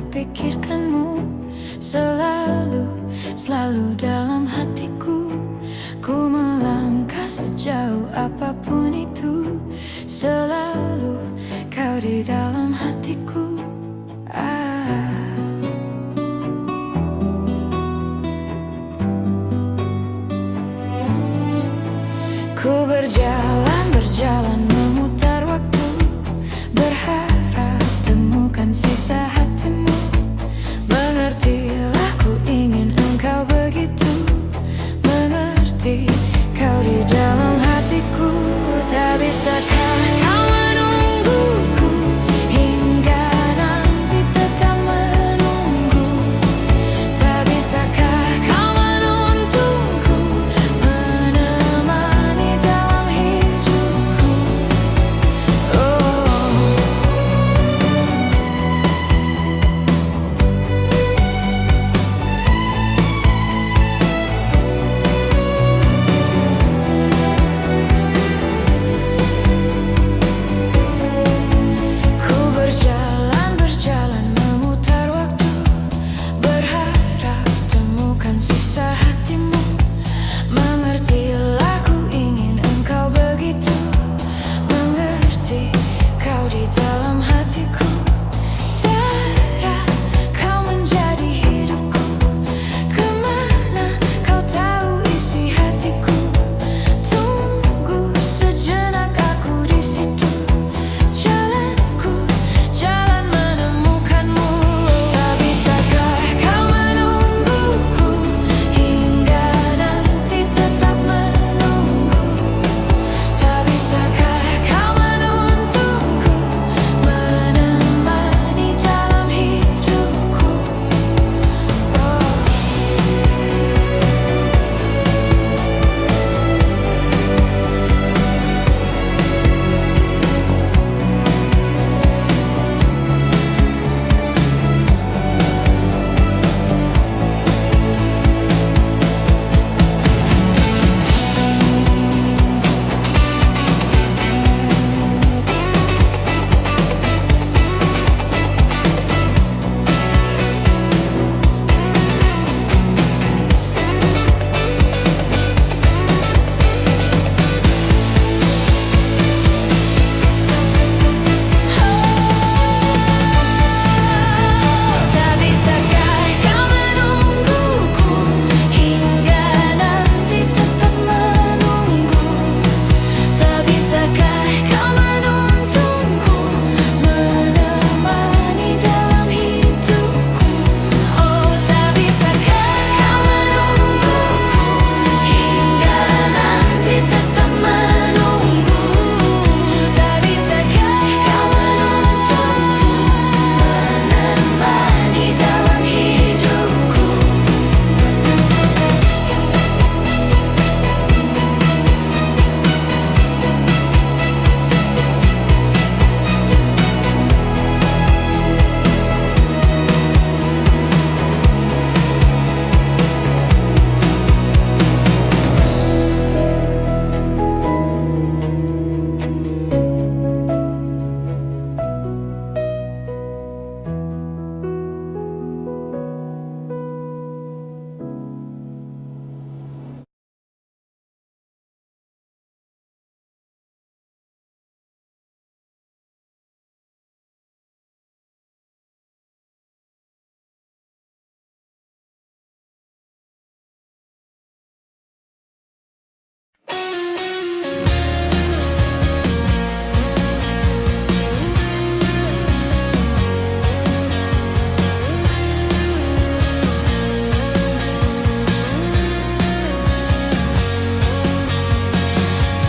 tak pikirkanmu. Selalu dalam hatiku. Ku melangkah sejauh apapun itu. Selalu kau di dalam hatiku. Ku berjalan memutar waktu, berharap temukan sisa hatimu. Mengertilah, ku ingin engkau begitu mengerti. Kau di dalam hatiku. Tak bisakah kau menungguku hingga nanti tetap menunggu? Tak bisakah kau menuntunku, menemani dalam hidupku? Ku berjalan memutar waktu, berharap temukan sisa hatimu. Mengertilah, ku ingin engkau begitu mengerti. Kau di dalam hatiku. Tera, kau menjadi hidupku. Kemana kau tahu isi hatiku? Tunggu sejenak, aku di situ. Jalanku, jalan menemukanmu. Tak bisakah kau menungguku hingga nanti tetap menunggu? Tak bisakah kau menuntunku, menemani dalam hidupku? Tak bisakah kau menungguku hingga nanti tetap menunggu? Tak bisakah kau menuntunku, menemani dalam hidupku? Oh, tak bisakah kau menungguku hingga nanti tetap menunggu? Tak bisakah kau menuntunku, menemani dalam hidupku?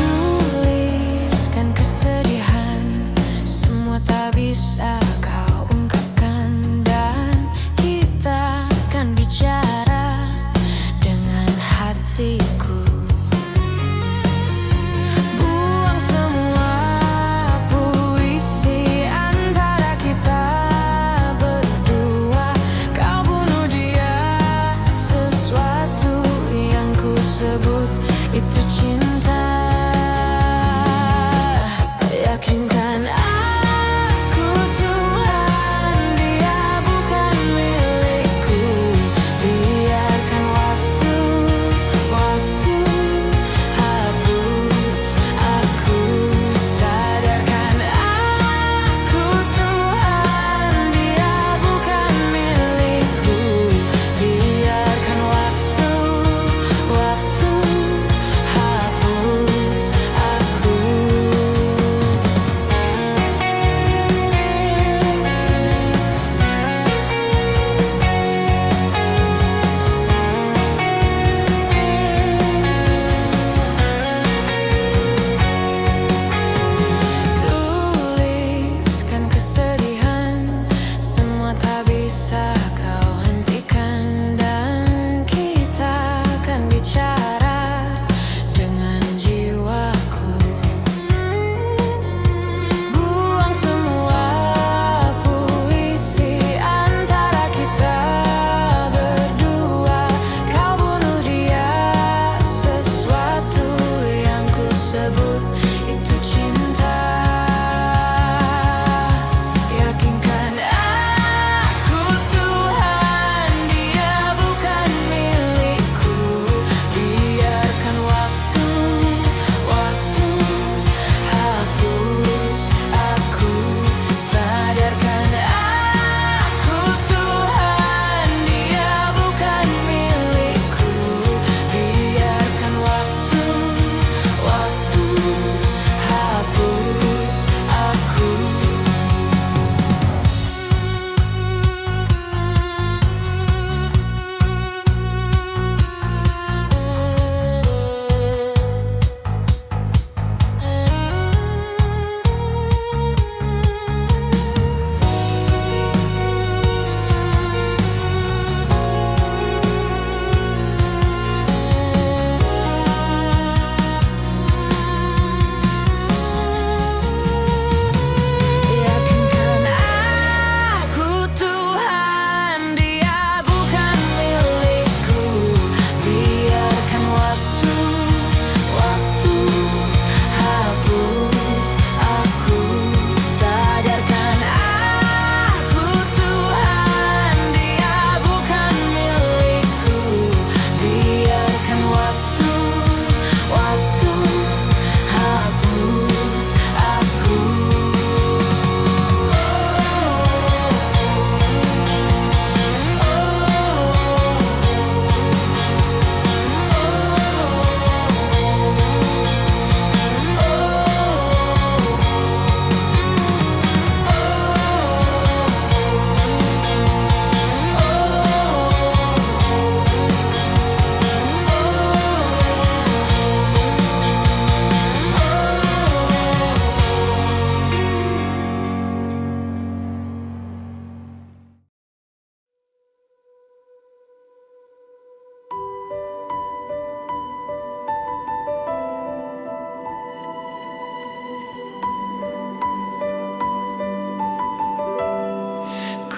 Tuliskan kesedihan, semua tak bisa kau ungkapkan, dan kita akan bicara dengan hatiku. Buang semua puisi antara kita berdua. Kau bunuh dia, sesuatu yang ku sebut itu cinta. Yakinkan aku tuh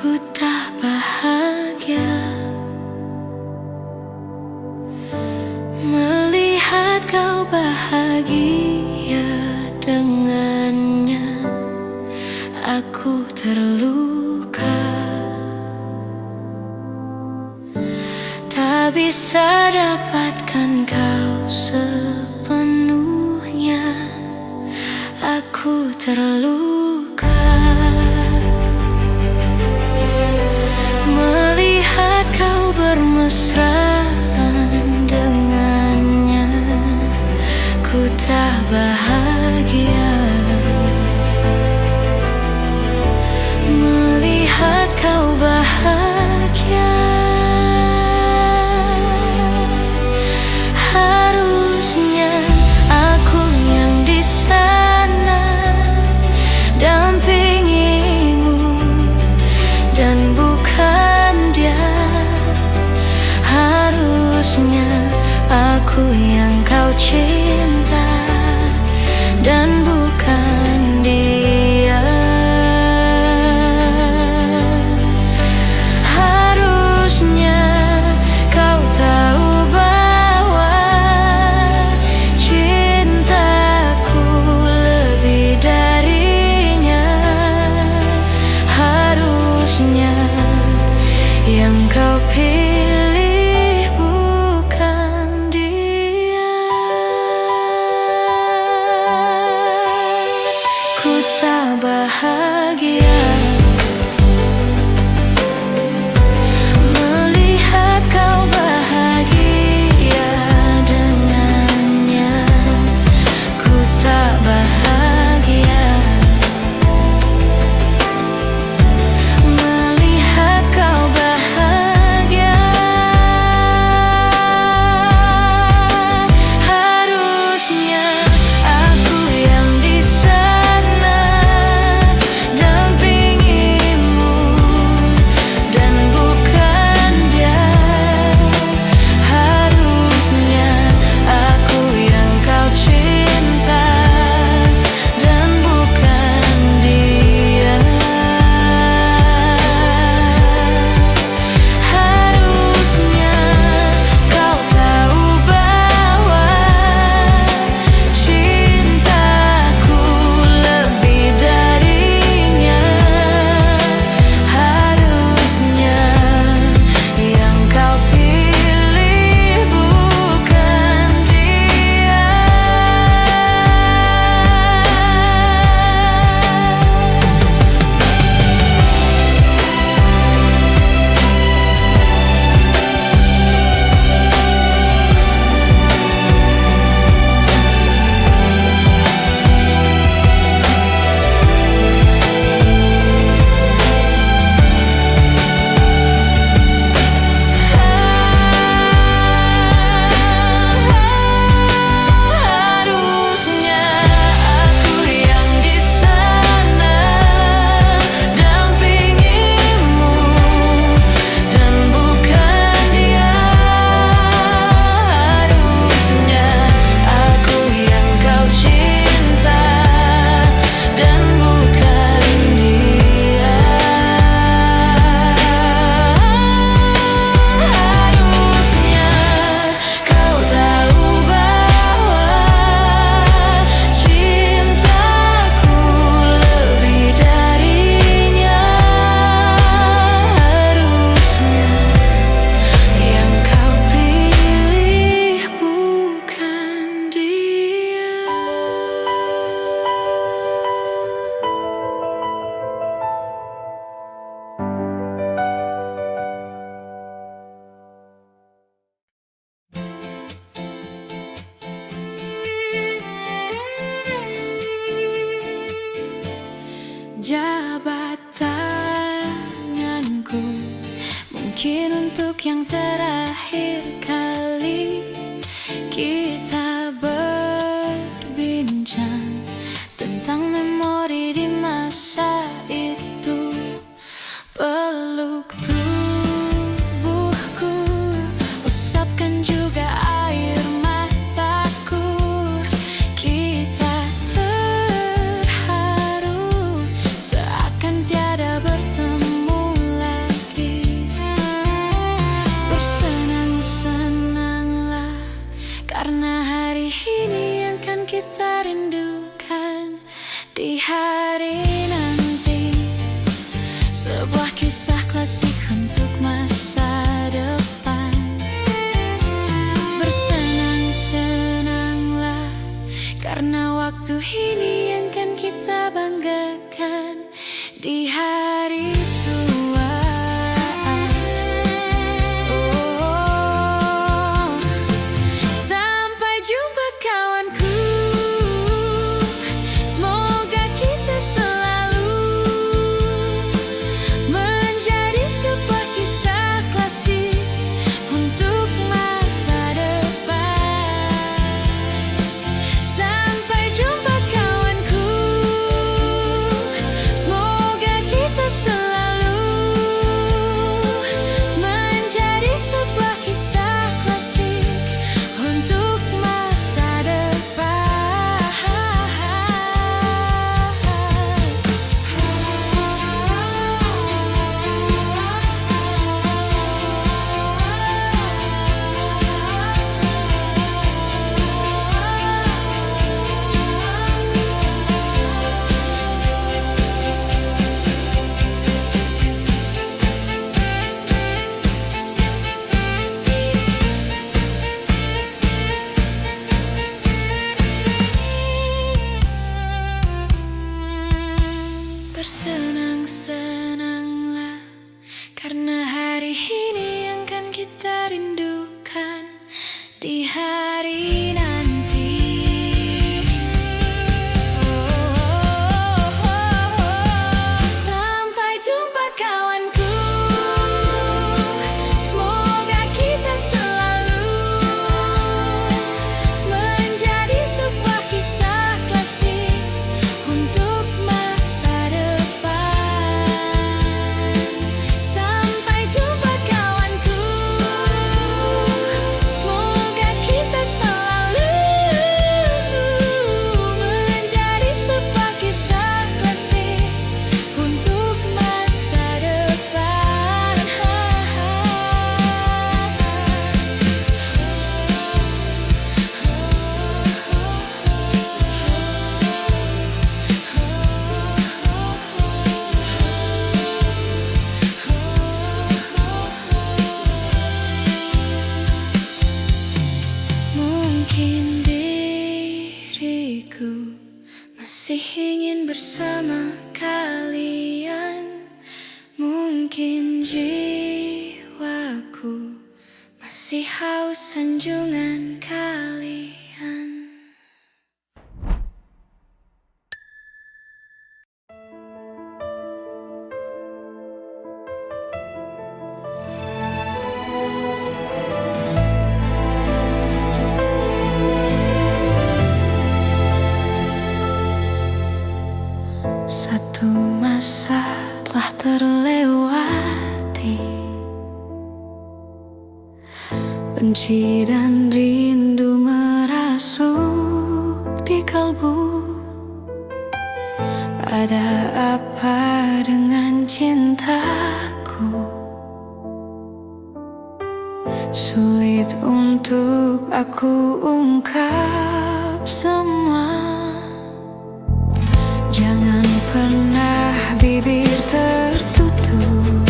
Ku tak bahagia melihat kau bahagia dengannya. Aku terluka, tak bisa dapatkan kau sepenuhnya. Aku terluka melihat kau bermesraan dengannya. Ku tak bahagia melihat kau bahagia. Harusnya aku yang di sana dampingimu dan bukan dia. Harusnya aku yang kau cinta dan bukan dia. Harusnya kau tahu bahwa cintaku lebih darinya. Harusnya yang kau pilih bukan dia. Ku tak bahagia melihat kau bahagia dengannya. Ku tak bahagia melihat kau bahagia. Harusnya aku yang di sana dampingimu dan bukan dia. Harusnya aku yang kau cinta dan bukan dia. Harusnya kau tahu bahwa cintaku lebih darinya. Harusnya yang kau pilih bukan dia. Harusnya aku yang di sana dampingimu dan bukan dia. Harusnya aku yang kau cinta dan bukan dia. Harusnya kau tahu bahwa cintaku lebih darinya. Harusnya yang kau pilih bukan dia. Jabat tanganku mungkin untuk yang terakhir kali kita berbincang tentang memori di masa itu. Peluk tubuhku, usapkan juga air mataku. Kita terharu seakan tiada bertemu sebuah kisah klasik untuk masa depan. Bersenang-senanglah, karena waktu ini yang kan kita banggakan di hari tua. Oh, sampai jumpa kawanku, semoga kita selalu menjadi sebuah kisah klasik untuk masa depan. Sampai jumpa kawanku, semoga kita selalu menjadi sebuah kisah klasik untuk masa depan. Bersenang-senanglah, karena hari ini yang kan kita rindukan di hari nanti. Sampai jumpa kawanku, semoga kita selalu menjadi sebuah kisah klasik untuk masa depan. Sampai jumpa kawanku, semoga kita selalu menjadi sebuah kisah klasik untuk masa depan. Mungkin diriku masih ingin bersama kalian, mungkin jiwaku masih haus sanjungan kalian. Satu masa telah terlewati, benci dan rindu merasuk di kalbu. Ada apa dengan cintaku? Sulit untuk aku ungkap semua. Jangan pernah bibir tertutup,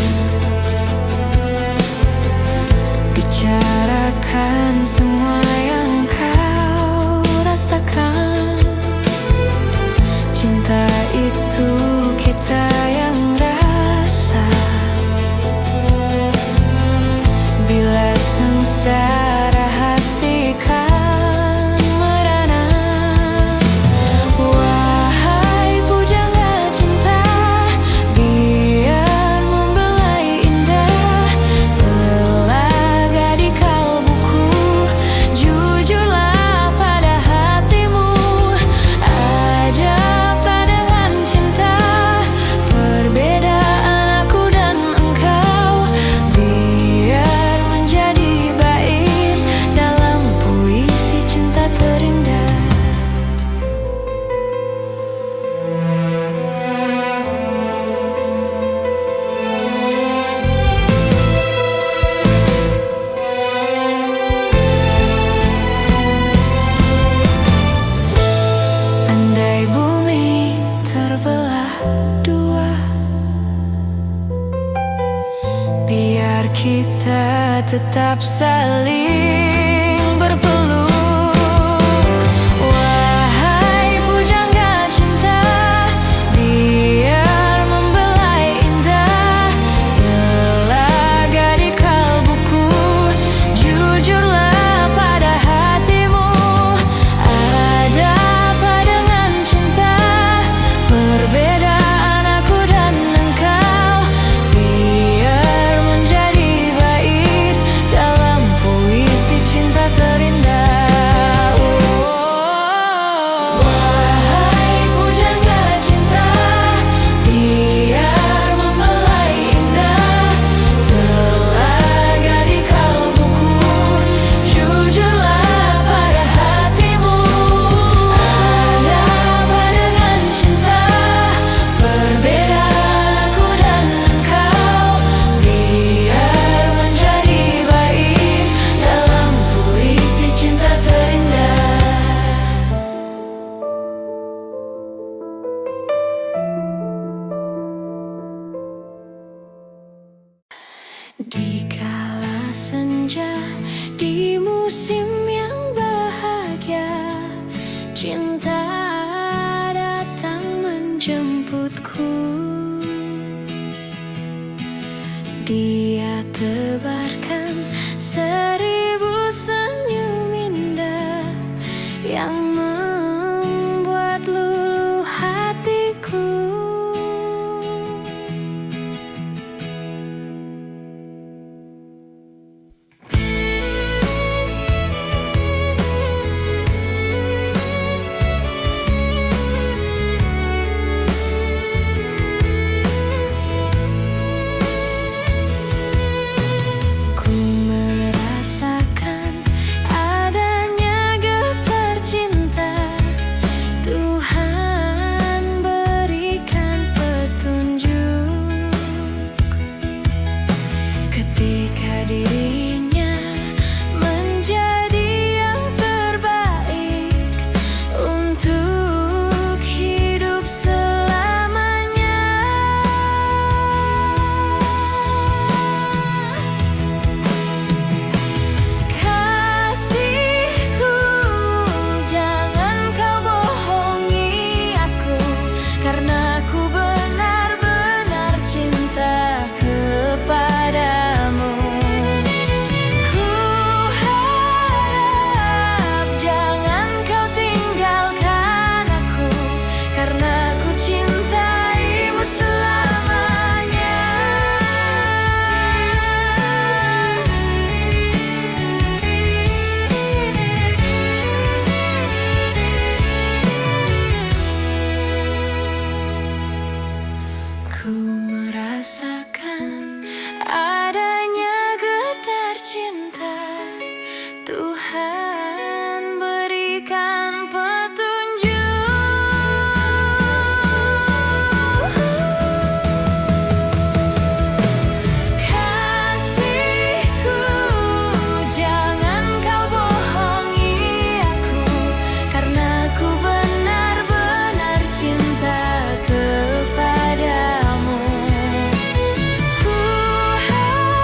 bicarakan semua yang kau rasakan. Cinta itu kita yang rasa. Bila sengsara hati kan merana, kita tetap saling berpeluk. Wahai pujangga cinta, biar membelai indah telaga di kalbuku. Jujurlah pada hatimu, ada apa dengan cinta? Perbedaan aku dan engkau biar menjadi bait dalam puisi cinta terindah. Wahai pujangga cinta, biar membelai indah telaga di kalbuku. Jujurlah pada hatimu, ada apa dengan cinta? Perbedaan aku dan engkau biar menjadi bait dalam puisi cinta terindah. Di kala senja, di musim yang bahagia, cinta datang menjemputku. Dia tebarkan 1000 senyum indah yang membuat luluh hatiku. Ku merasakan adanya getar cinta. Tuhan berikan petunjuk ketika dirinya menjadi yang terbaik untuk hidup selamanya. Kasihku, jangan kau bohongi aku, karena aku benar-benar cinta kepadamu. Ku harap jangan kau tinggalkan aku, karena aku cintaimu selamanya. Ku merasakan adanya getar cinta. Tuhan berikan petunjuk. Kasihku, jangan kau bohongi aku, karena aku benar-benar cinta kepadamu. Ku harap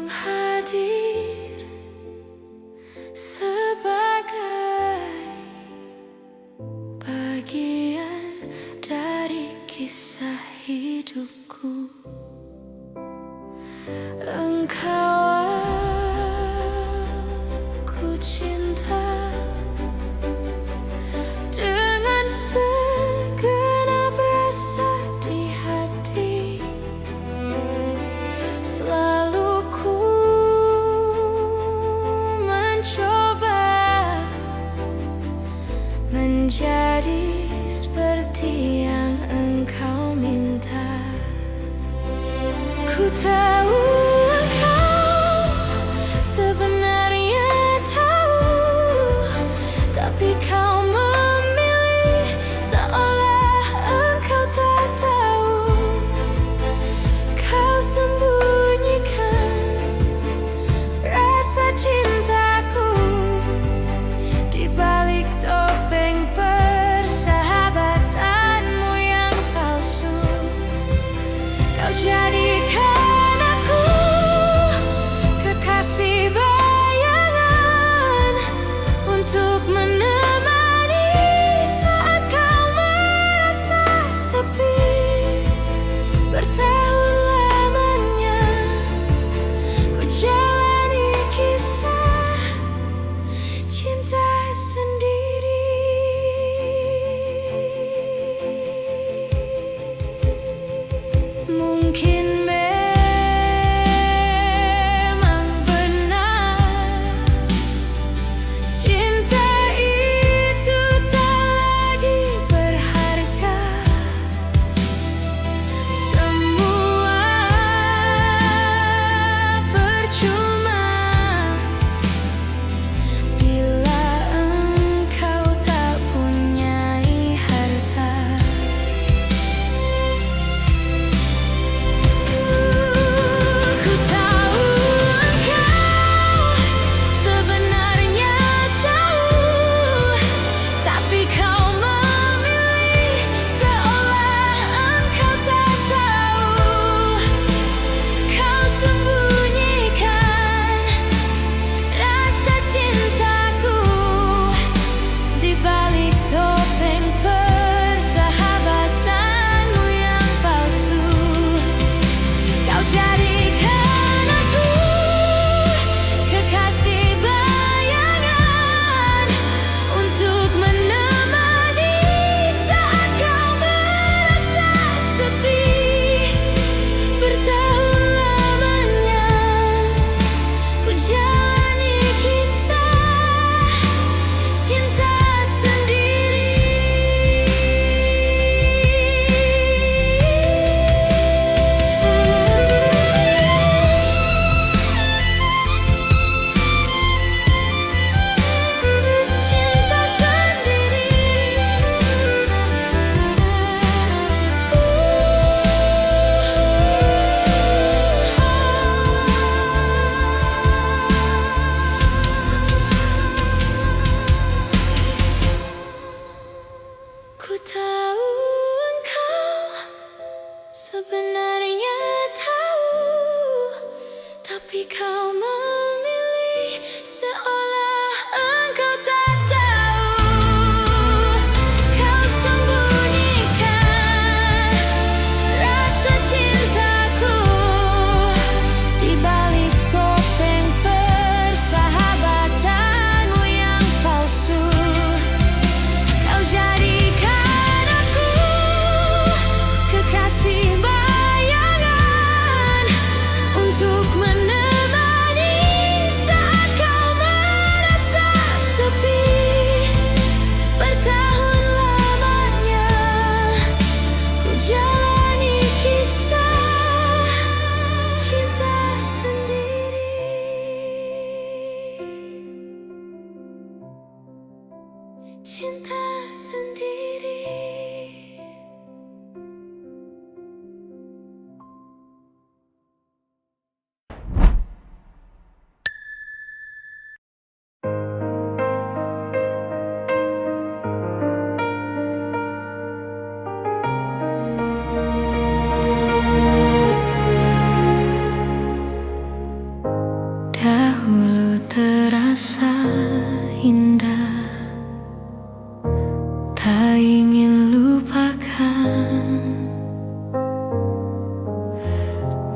hadir sebagai bagian dari kisah hidupku. Engkau aku cinta dengan segenap rasa di hati. Selalu ku mencoba menjadi seperti yang engkau minta. Ku tahu engkau sebenarnya tahu, tapi kau memilih seolah engkau tak tahu. Kau sembunyikan rasa cintaku di balik topeng persahabatanmu yang palsu. Kau jadikan aku kekasih bayangan untuk menemani saat kau merasa sepi. Bertahun lamanya ku jalani kisah cinta sendiri. Mungkin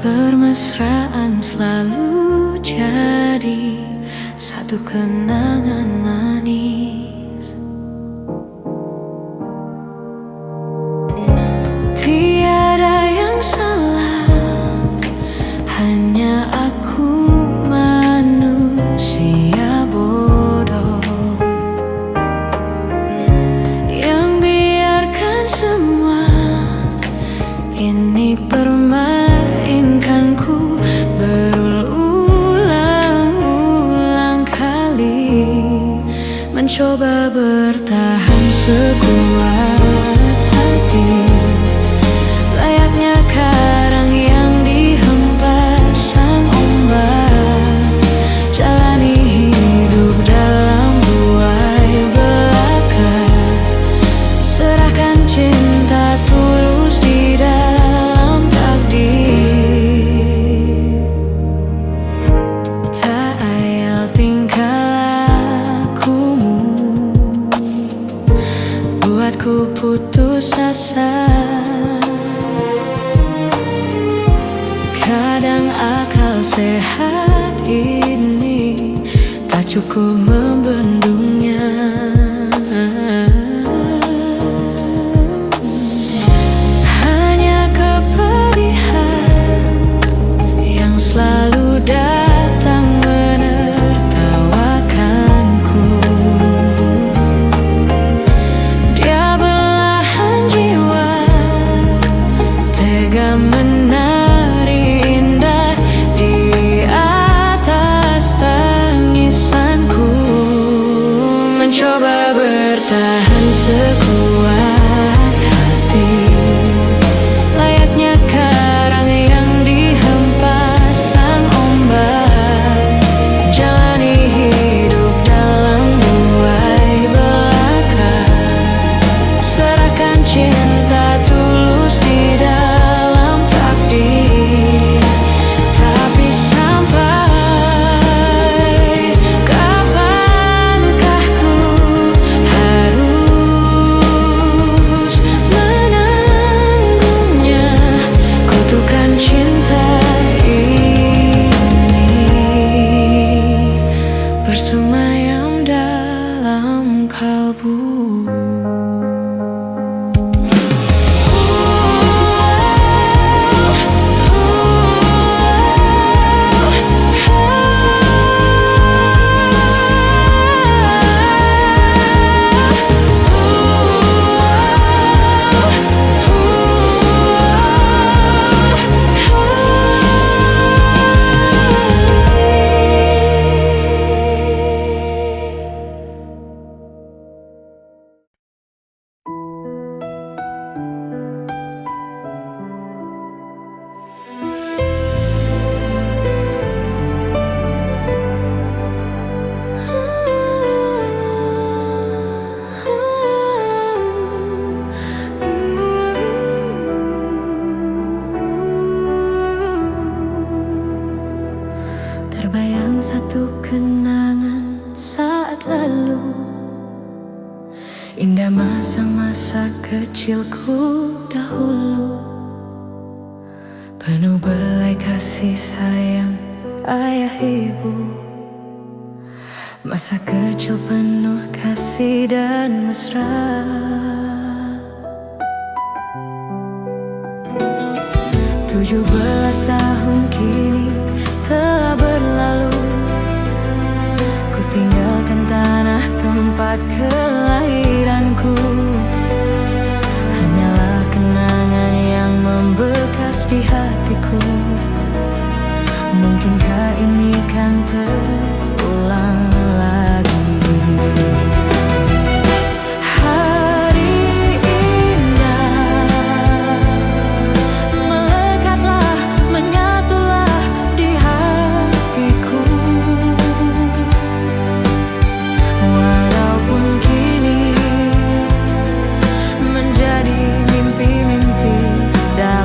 Bermesraan selalu jadi satu kenangan manis. Tiada yang salah, hanya aku manusia bodoh yang biarkan semua ini permainkanku berulang-ulang kali, mencoba bertahan sekuat hati, layaknya karang yang dihempas sang ombak, jalani hidup dalam buai belaka, serahkan cinta tulus di dalam takdir. Tak ayal tingkah lakumu buatku putus asa. Kadang akal sehat ini tak cukup membendungnya. Hanya kepedihan yang selalu datang menertawakanku. Dia belahan jiwa, tega menari indah di atas tangisanku, mencoba bertahan sekuat hati, layaknya karang yang dihempas sang ombak, jalani hidup dalam buai belaka, serahkan cinta tulus di dalam takdir. Tapi sampai kapankah ku harus menanggungnya, kutukan cinta ini bersemayam dalam kalbu. Terbayang satu kenangan saat lalu, indah masa-masa kecilku dahulu, penuh belai kasih sayang ayah ibu, masa kecil penuh kasih dan mesra. 17 tahun kini telah berlalu, ku tinggalkan tanah tempat kelahiranku. Hanyalah kenangan yang membekas di hatiku. Mungkinkah ini kan terulang lagi?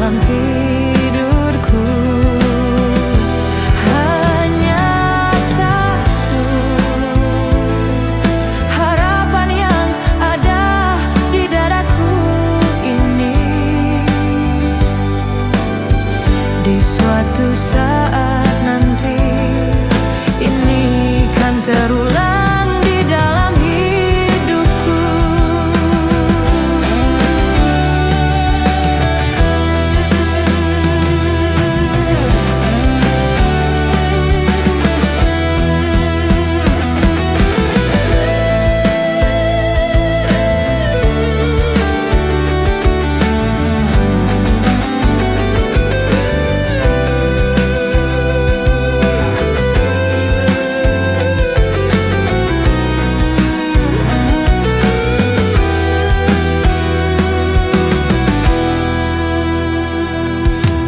Tidurku hanya suatu saat nanti ini kan terulang di dalam hidupku.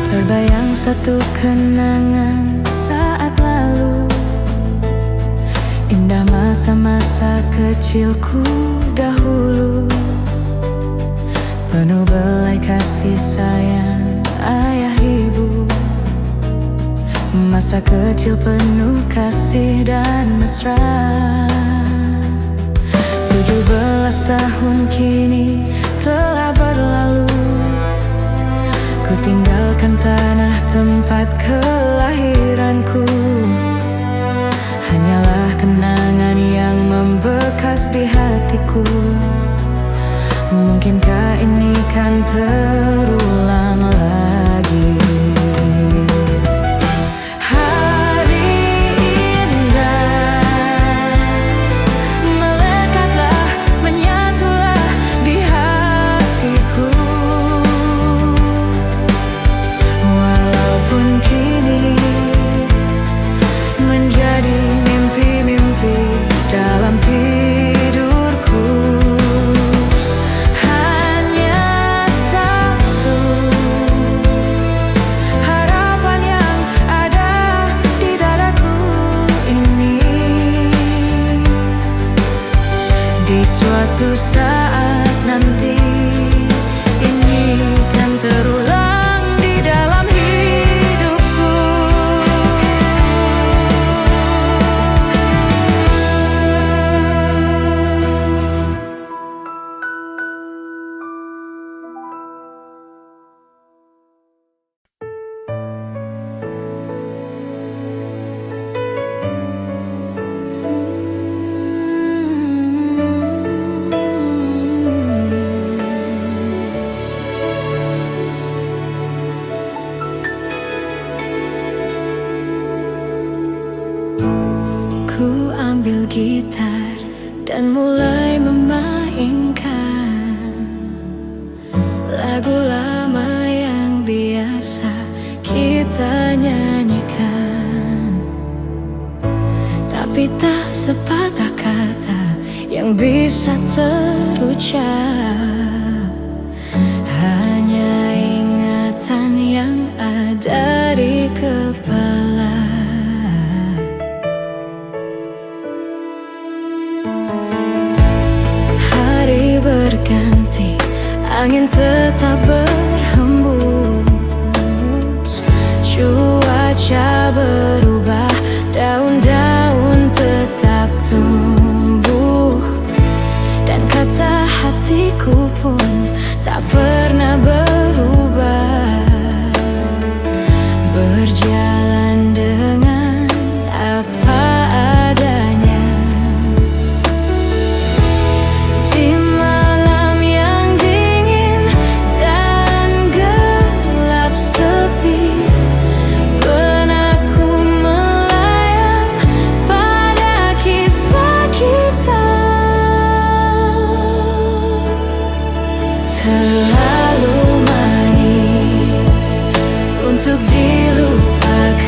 Terbayang satu kenangan saat lalu, indah masa-masa kecilku dahulu, penuh belai kasih sayang ayah ibu. Masa kecil penuh kasih dan mesra. 17 tahun kini telah berlalu, ku tinggalkan tanah tempat kelahiranku. Hanyalah kenangan yang membekas di hatiku. Mungkinkah ini kan terulang lagi? Hari indah melekatlah, menyatulah di hatiku. Walaupun kini menjadi mimpi-mimpi dalam tidurku, hanya satu harapan yang ada di dadaku ini. Di suatu saat nanti ini kan terulang di dalam hidupku. Ku ambil gitar dan mulai memainkan lagu lama yang biasa kita nyanyikan. Tapi tak sepatah kata yang bisa terucap, hanya ingatan yang ada di kepala. Hari berganti, angin tetap berhembus, cuaca berubah, daun-daun tetap tumbuh, dan kata hatiku pun tak pernah berubah. Berjalan dengan apa adanya. Di malam yang dingin dan gelap sepi, benakku melayang pada kisah kita. Terlalu manis untuk dilupakan.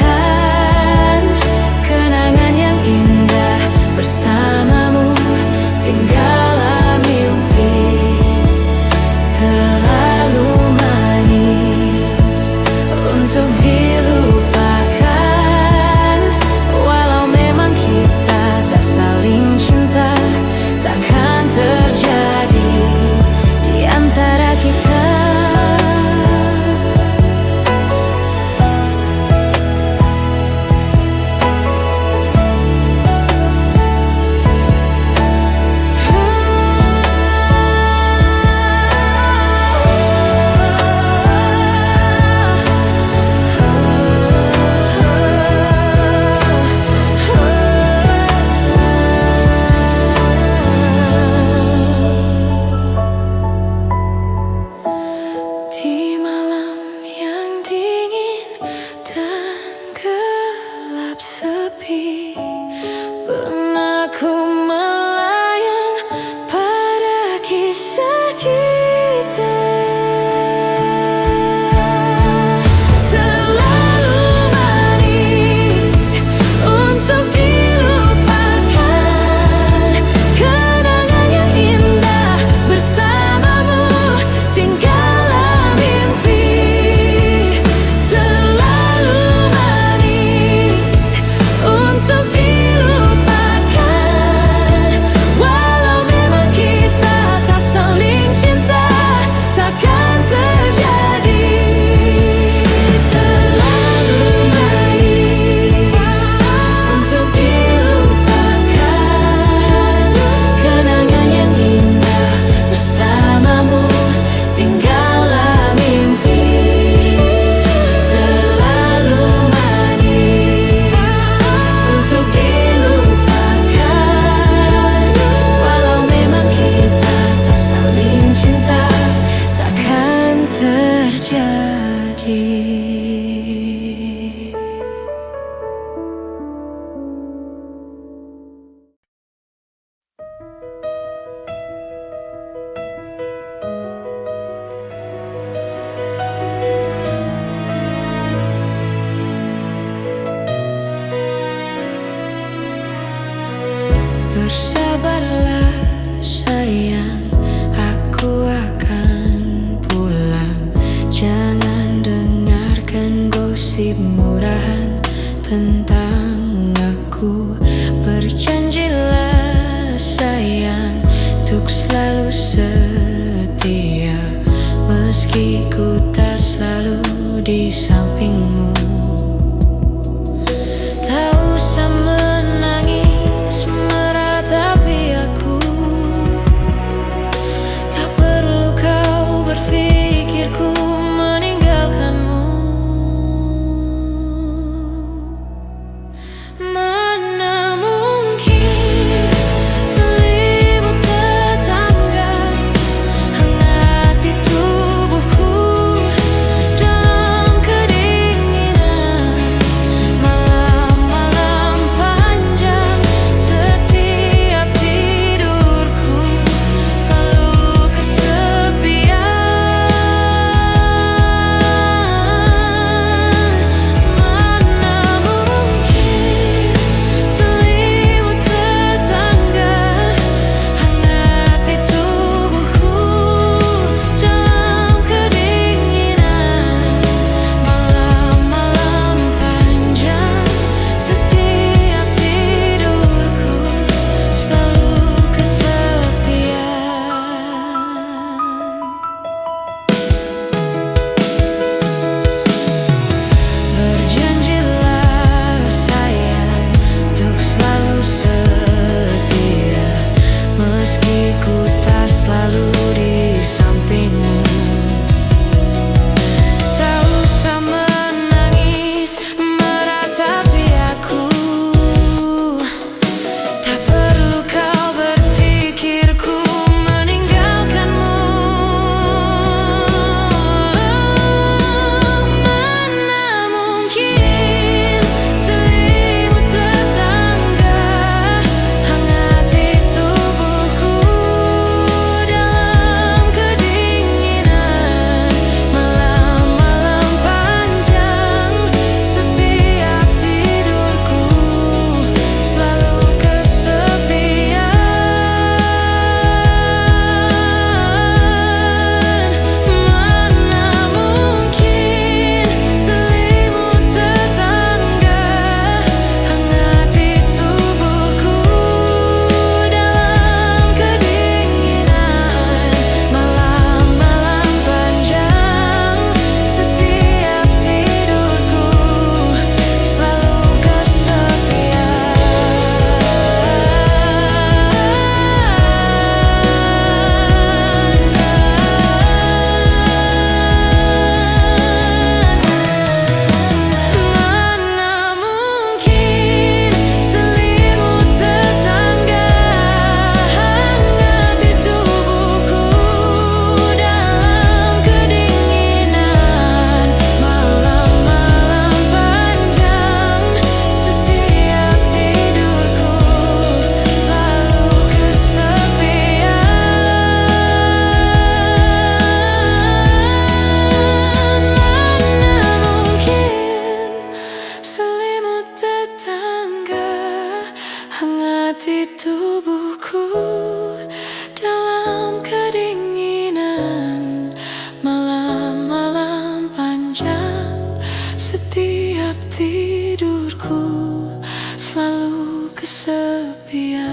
Bersabarlah sayang, aku akan pulang. Jangan dengarkan gosip murahan tentang aku. Berjanjilah sayang, untuk selalu setia, meski ku tak selalu di sampingmu. Tak usah menangis meratapi aku, tak perlu kau berpikir ku meninggalkanmu. Mana mungkin selimut tetangga hangati tubuhku dalam kedinginan malam-malam panjang. Setiap tidurku selalu kesepian. Mana mungkin selimut tetangga hangati tubuhku dalam kedinginan malam-malam panjang. Setiap tidurku selalu kesepian. Berjanjilah sayang, untuk selalu setia, meski ku tak selalu di sampingmu. Tak usah menangis meratapi aku, tak perlu kau berpikir ku meninggalkanmu. Mana mungkin selimut tetangga hangati tubuhku dalam kedinginan malam-malam panjang. Setiap tidurku selalu kesepian. Mana mungkin selimut tetangga hangati tubuhku dalam kedinginan malam-malam panjang. Setiap tidurku selalu kesepian. Mana mungkin selimut tetangga hangati tubuhku dalam kedinginan malam-malam panjang. Setiap tidurku selalu kesepian. Mana mungkin selimut tetangga hangati tubuhku dalam kedinginan malam-malam panjang. Setiap tidurku selalu kesepian.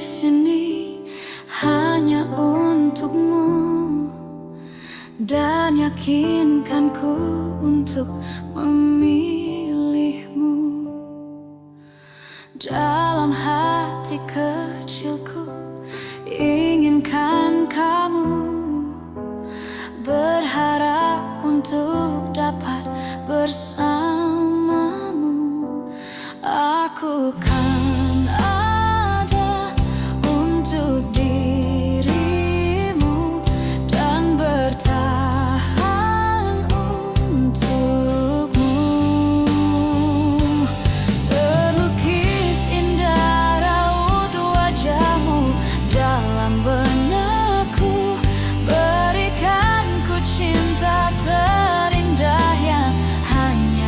sini hanya untukmu, dan yakinkanku untuk memilihmu. Dalam hati kecilku inginkan kamu, berharap untuk dapat bersamamu. Aku kan ada untuk dirimu dan bertahan untukmu. Terlukis indah raut wajahmu dalam benakku, berikan ku cinta terindah yang hanya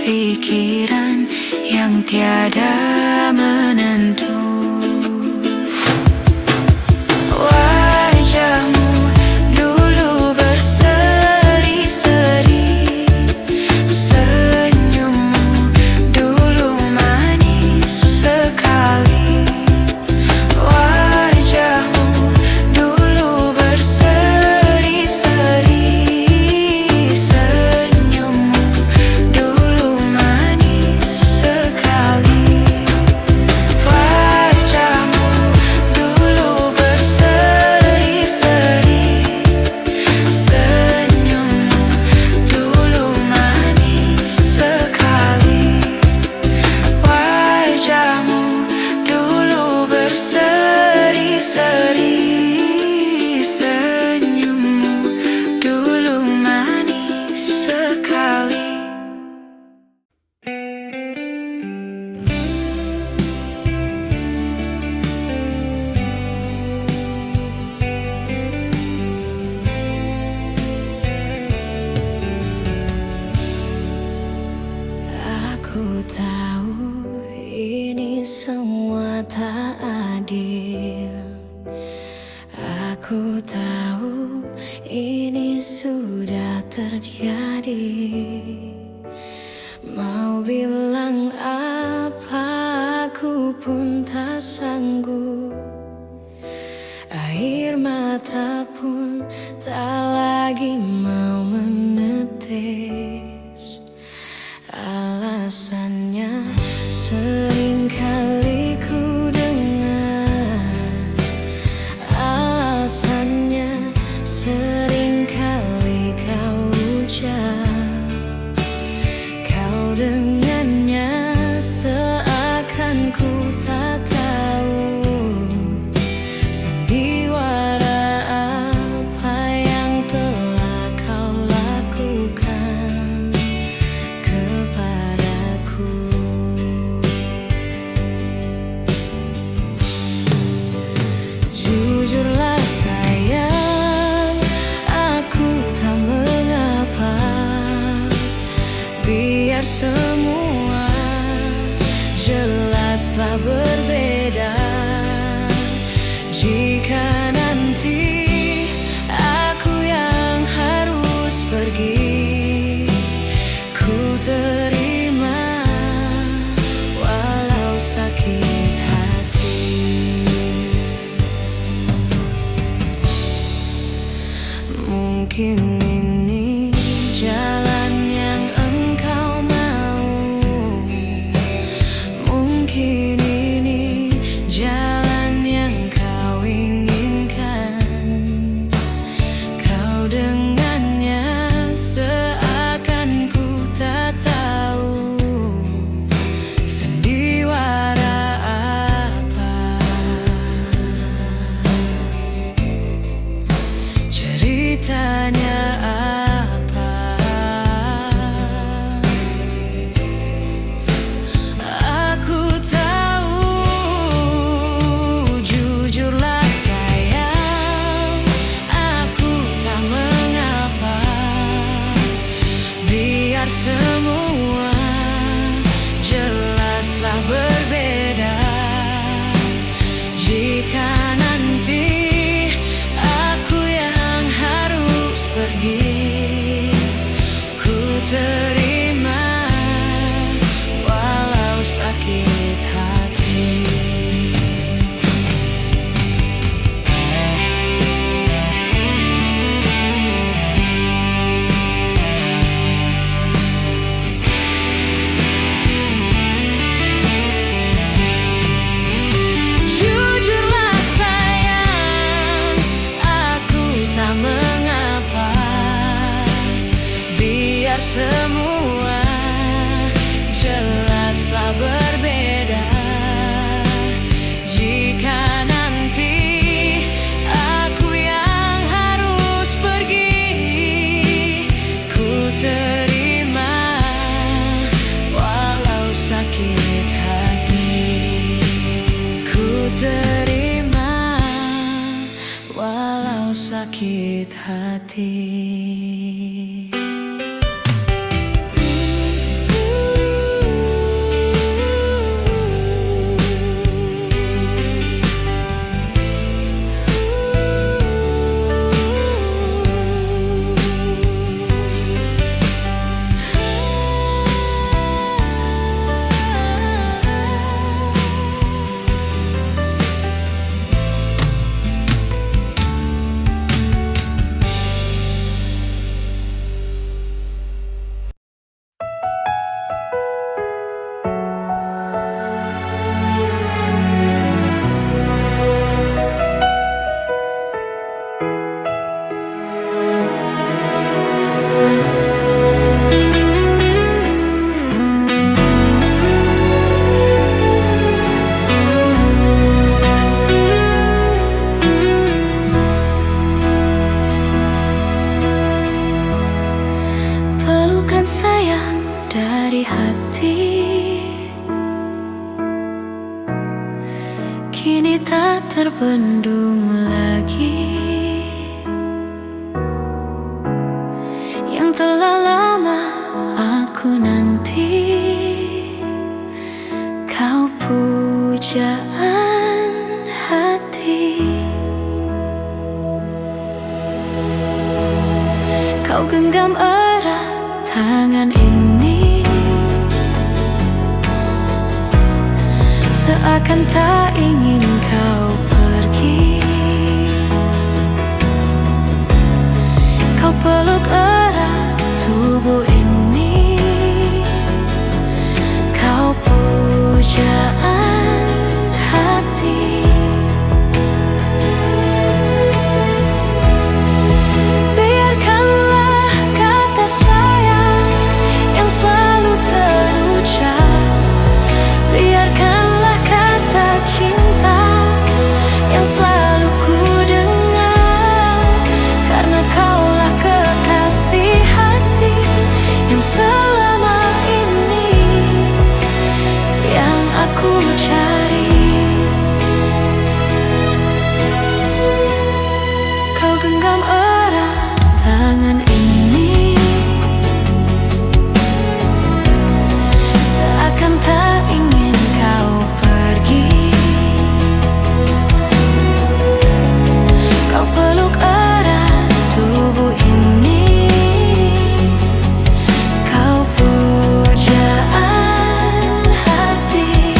pikiran yang tiada menentu. Wajahmu dulu berseri-seri, senyummu dulu manis sekali. Wajahmu dulu berseri-seri, senyummu dulu manis sekali. Wajahmu dulu berseri-seri, senyummu dulu manis sekali. Wajahmu dulu berseri-seri, senyummu dulu manis sekali. Aku tahu ini semua tak adil. Aku tahu ini sudah terjadi. Mau bilang apa aku pun tak sanggup. Air mata pun tak lagi mau menetes. Alasannya sering kali ku dengar, alasannya sering kali kau ucap. Kau dengannya seakan ku tak tahu sandiwara apa yang telah kau lakukan kepadaku. Jujurlah sayang, aku tak mengapa. Biar semua jelaslah berbeda. Jika nanti aku yang harus pergi, ku terima walau sakit hati. Mungkin ini jalan yang engkau mau, mungkin ini jalan yang kau inginkan. Kau dengannya seakan ku tak tahu sandiwara apa, ceritanya apa. Aku tahu, jujurlah sayang, aku tak mengapa. Biar semua jelaslah berbeda. Jika nanti aku yang harus pergi, ku terima walau sakit hati. Jujurlah sayang, aku tak mengapa. Biar semua jelaslah berbeda. Jika nanti aku yang harus pergi, ku terima walau sakit hati. Ku terima walau sakit hati. hati kini tak terbendung lagi. Yang telah lama aku nanti, kau pujaan hati. Kau genggam erat tangan ini, seakan tak ingin kau pergi. Kau peluk erat tubuh ini, kau pujaan hati. Biarkanlah kata sayang yang selalu terucap, biarkanlah kata cinta yang selalu ku dengar, karena kaulah kekasih hati yang selama ini yang aku cari. Kau genggam erat tangan ini, seakan tak ingin kau pergi. Kau peluk erat tubuh ini, kau pujaan hati.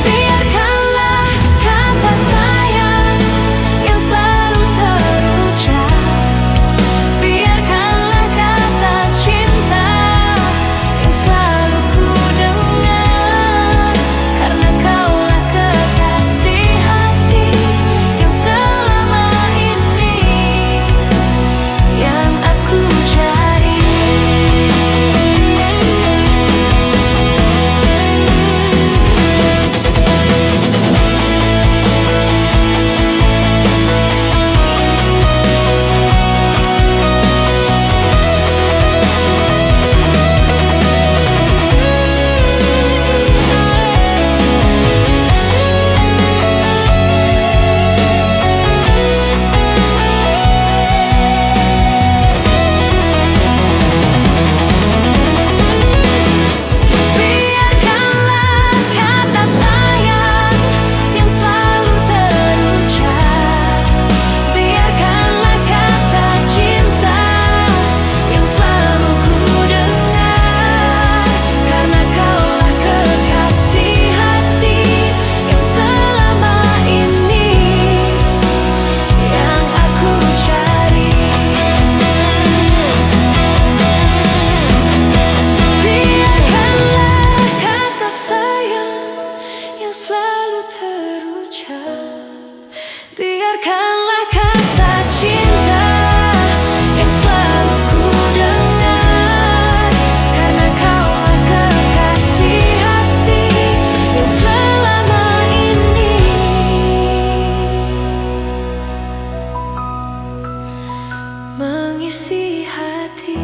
Biarkanlah kata sayang yang selalu terucap, biarkanlah kata cinta yang selalu ku dengar, karena kaulah kekasih hati yang selama ini yang aku cari. Biarkanlah kata sayang yang selalu terucap, biarkanlah kata cinta yang selalu ku dengar, karena kaulah kekasih hati yang selama ini yang aku cari. Biarkanlah kata sayang yang selalu terucap, biarkanlah kata cinta yang selalu ku dengar, karena kaulah kekasih hati yang selama ini mengisi hati.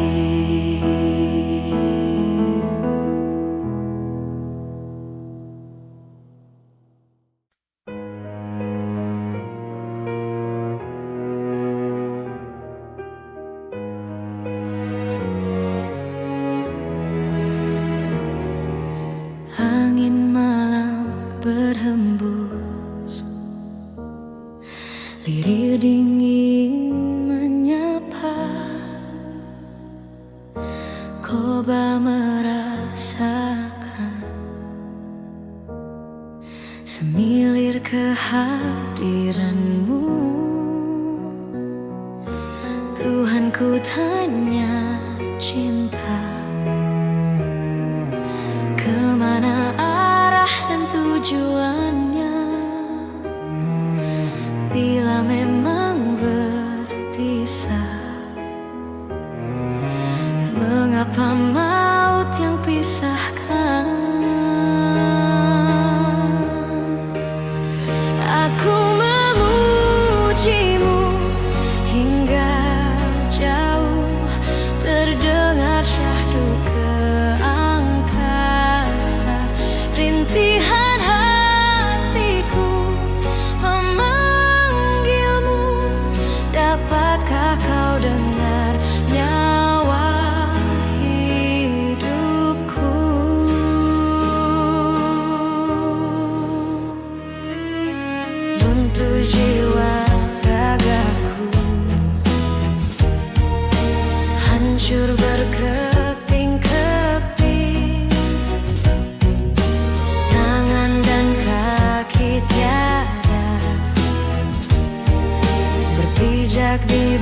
Angin malam berhembus, lirih dingin menyapa. Coba merasakan semilir kehadiranmu. Tuhan, ku tanya cinta, kemana arah dan tujuannya? Bila memang berpisah, mengapa maut yang pisahkan? Aku memujimu hingga jauh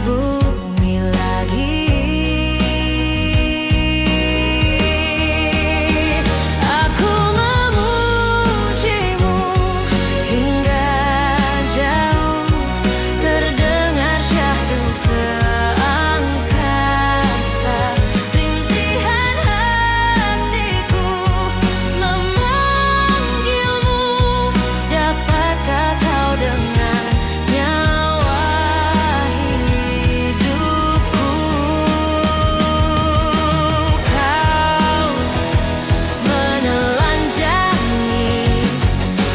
bumi lagi. Aku memujimu hingga jauh, terdengar syahdu ke angkasa. Rintihan hatiku memanggilmu, dapatkah kau dengar nyawa hidupku? Kau menelanjangi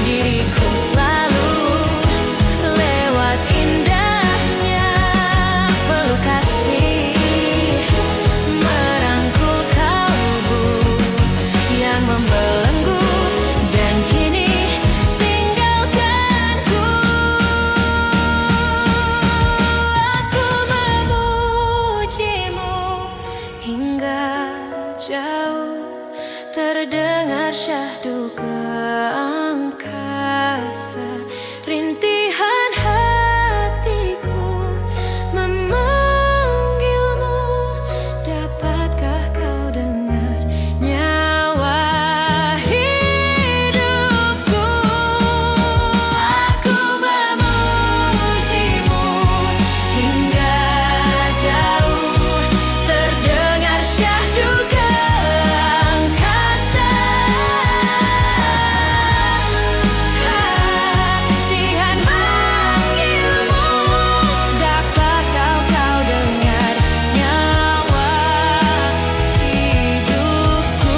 diriku selalu lewat indahnya peluk kasih, merangkul kalbu yang membelenggu dan kini tinggalkanku. Aku memujimu hingga jauh, terdengar syahdu ke angkasa. Rintihan hatiku memanggilmu, dapatkah kau dengar nyawa hidupku? Aku memujimu hingga jauh, terdengar syahdu ke angkasa. Hatian manggilmu, dapatkah kau dengar nyawa hidupku?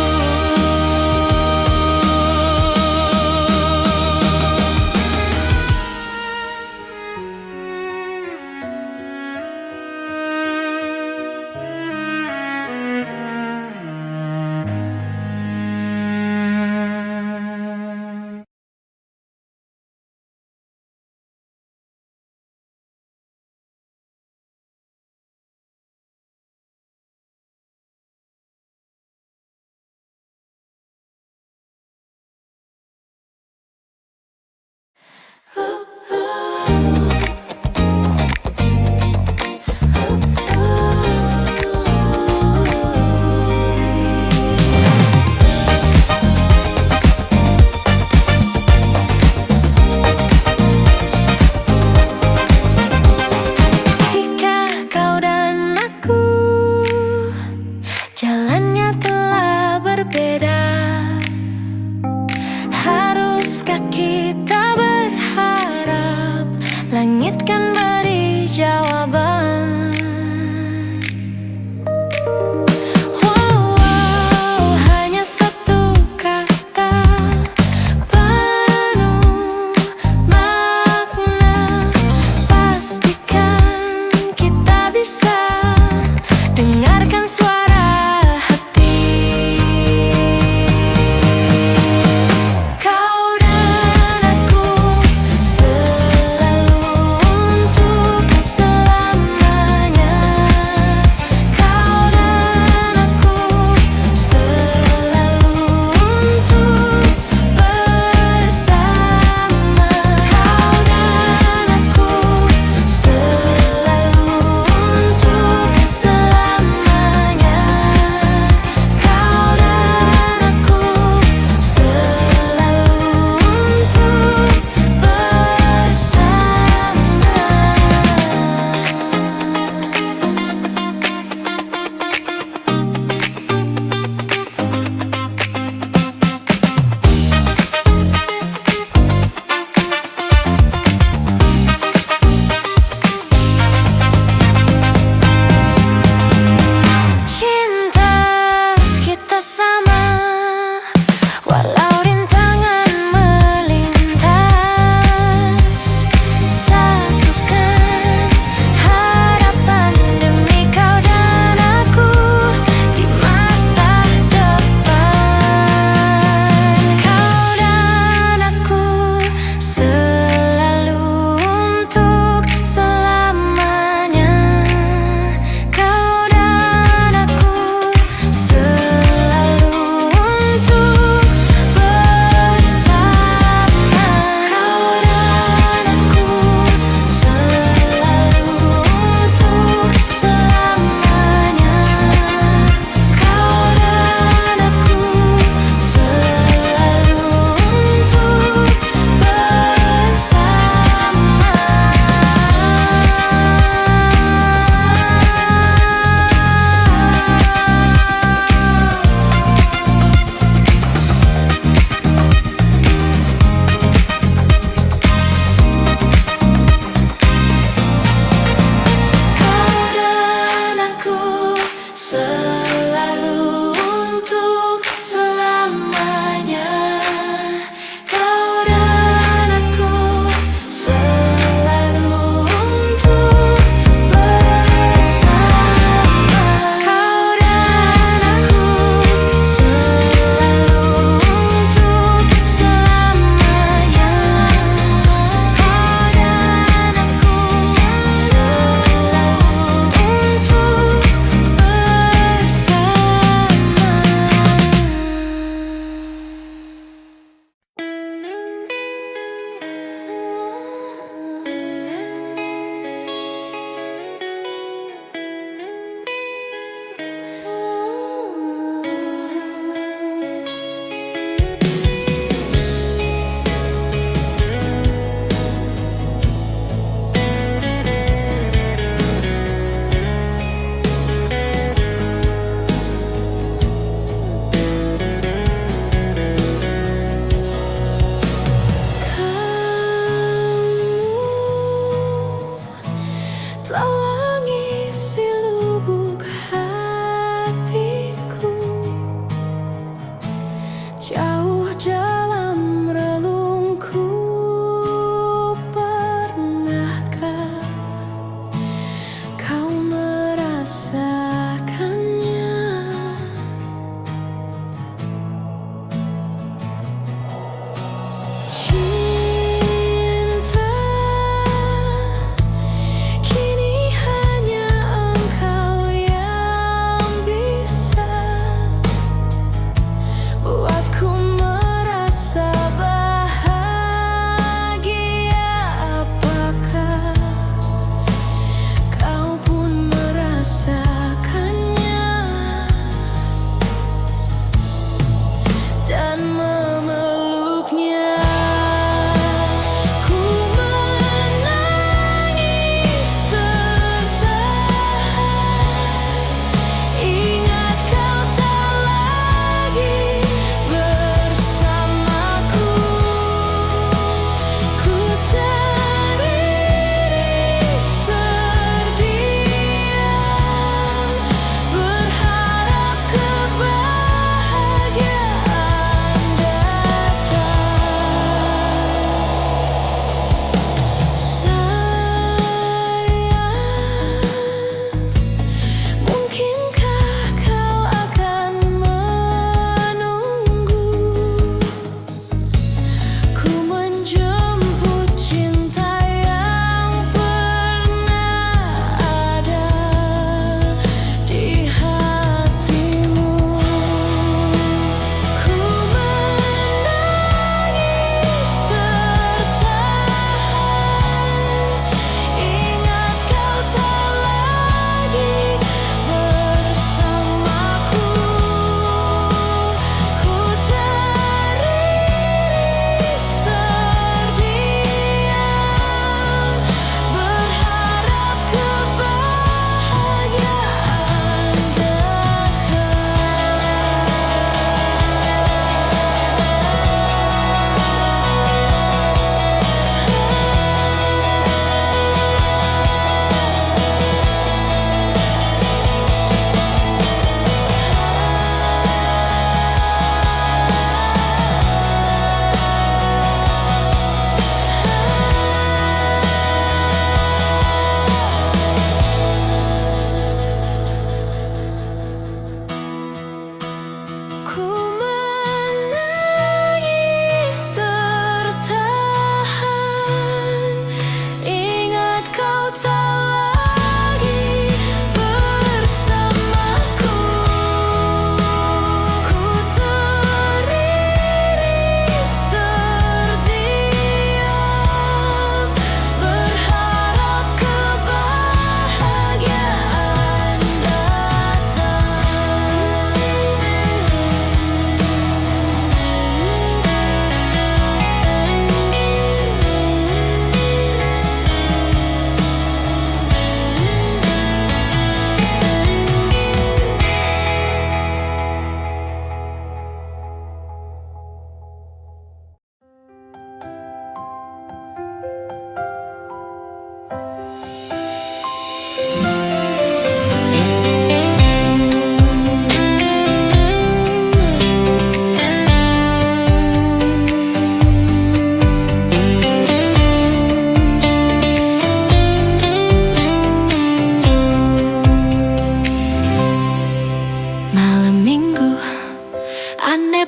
Jika kau dan aku jalannya telah berbeda, haruskah kita berharap langit kan beri jawaban? Wow, hanya satu kata penuh makna. Pastikan kita bisa dengarkan suara hati. Kau dan aku selalu untuk selamanya. Kau dan aku selalu untuk bersama. Kau dan aku selalu untuk selamanya.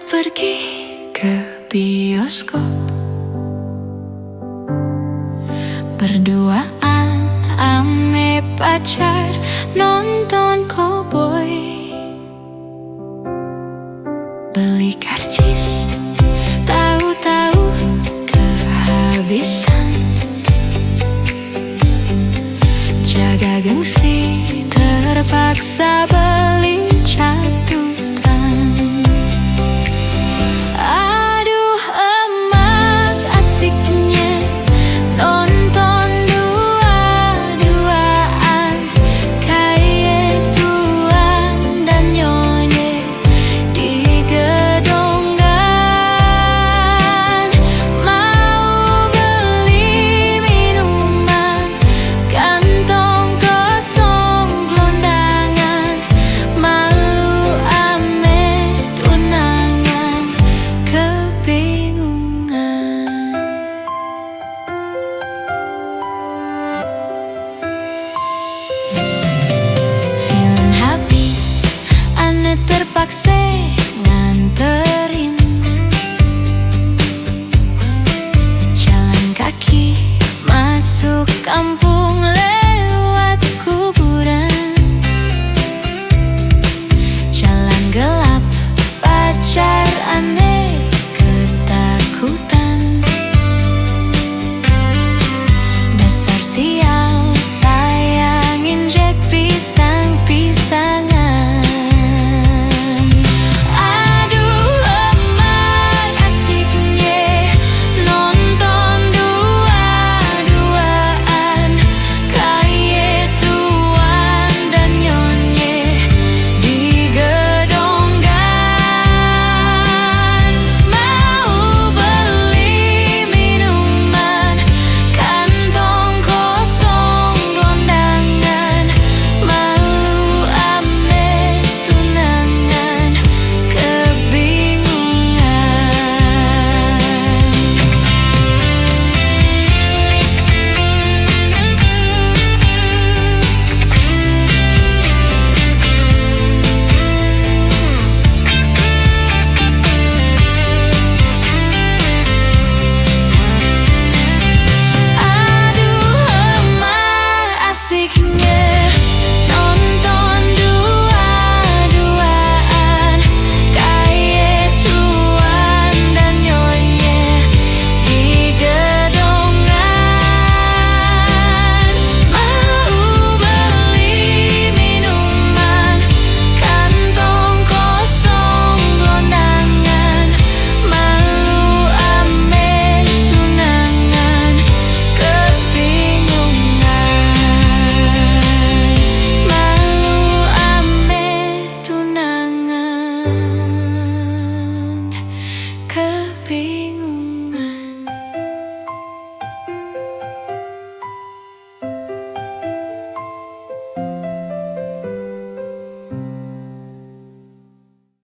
pergi ke bioskop, berduaan ame pacar nonton cowboy, beli karcis tahu-tahu kehabisan, jaga gengsi terpaksa beli catatan. Aduh emang asiknya nonton dua-duaan kayak tuan dan nyonya di gedonggan. Mau beli minuman kantong kosong gelondangan, malu ame tunangan kebingungan. Film habis, ane terpaksa nganterin, jalan kaki masuk kampung lewat kuburan, jalan gelap pacar